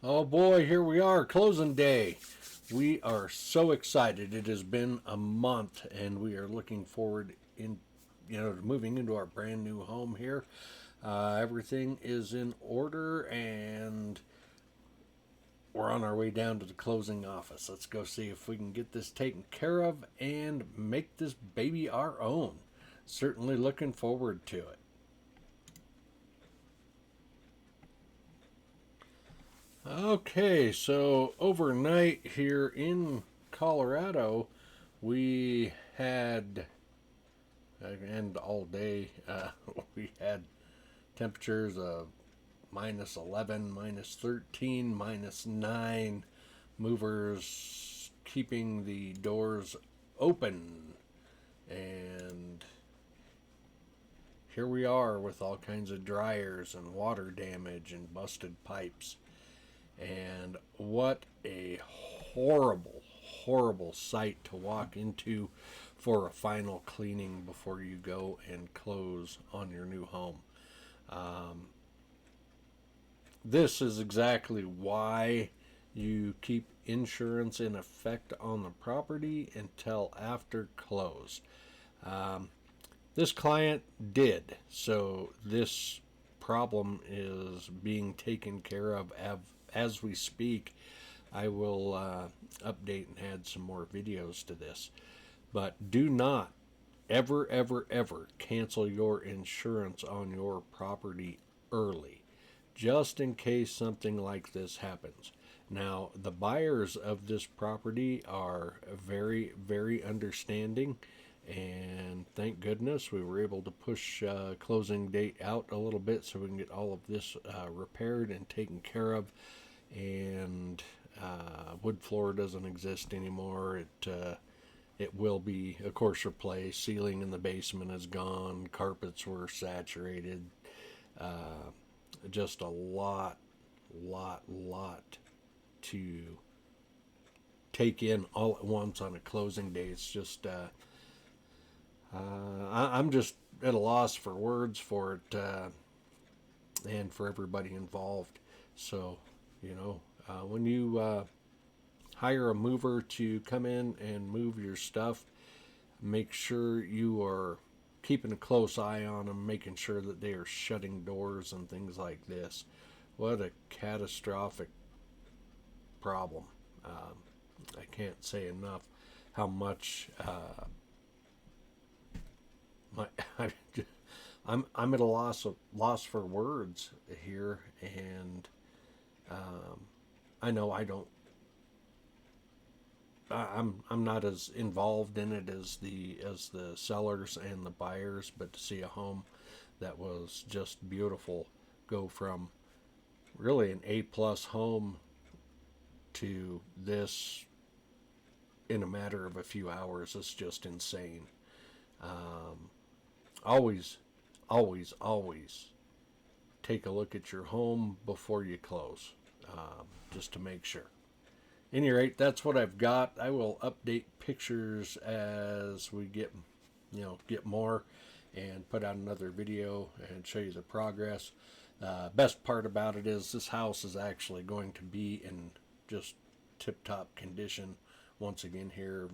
Oh boy, here we are, closing day. We are so excited. It has been a month, and we are looking forward to moving into our brand new home here. Everything is in order, and we're on our way down to the closing office. Let's go see if we can get this taken care of and make this baby our own. Certainly looking forward to it. Okay, so overnight here in Colorado, we had, and all day, we had temperatures of minus 11, minus 13, minus 9, movers keeping the doors open. And here we are with all kinds of dryers and water damage and busted pipes. And what a horrible sight to walk into for a final cleaning before you go and close on your new home. This is exactly why you keep insurance in effect on the property until after close. This client did, so this problem is being taken care of as we speak. I will update and add some more videos to this. But do not ever cancel your insurance on your property early, just in case something like this happens. Now, the buyers of this property are very understanding, and thank goodness we were able to push closing date out a little bit so we can get all of this repaired and taken care of. And wood floor doesn't exist anymore. It will be, of course, replaced. Ceiling in the basement is gone. Carpets were saturated. Just a lot to take in all at once on a closing day. It's just I'm just at a loss for words for it, and for everybody involved. So, when you hire a mover to come in and move your stuff, make sure you are keeping a close eye on them, making sure that they are shutting doors and things like this. What a catastrophic problem. I can't say enough how much I'm at a loss for words here, and I know I'm not as involved in it as the sellers and the buyers, but to see a home that was just beautiful go from really an A+ home to this in a matter of a few hours is just insane. Always take a look at your home before you close, just to make sure. At any rate, that's what I've got. I will update pictures as we get more, and put out another video and show you the progress. Best part about it is this house is actually going to be in just tip-top condition once again here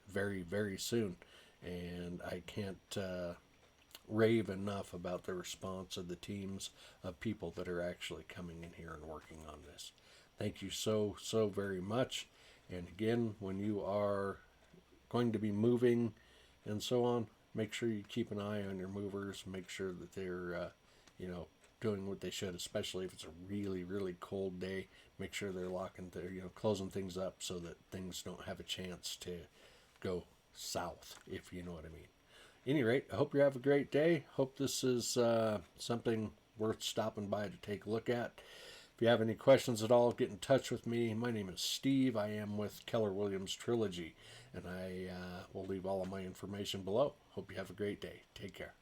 very soon, and I can't rave enough about the response of the teams of people that are actually coming in here and working on this. Thank you so very much. And again, when you are going to be moving and so on, make sure you keep an eye on your movers. Make sure that they're doing what they should, especially if it's a really cold day. Make sure they're closing things up so that things don't have a chance to go south, if you know what I mean. At any rate, I hope you have a great day. Hope this is something worth stopping by to take a look at. If you have any questions at all, get in touch with me. My name is Steve. I am with Keller Williams Trilogy, and I will leave all of my information below. Hope you have a great day. Take care.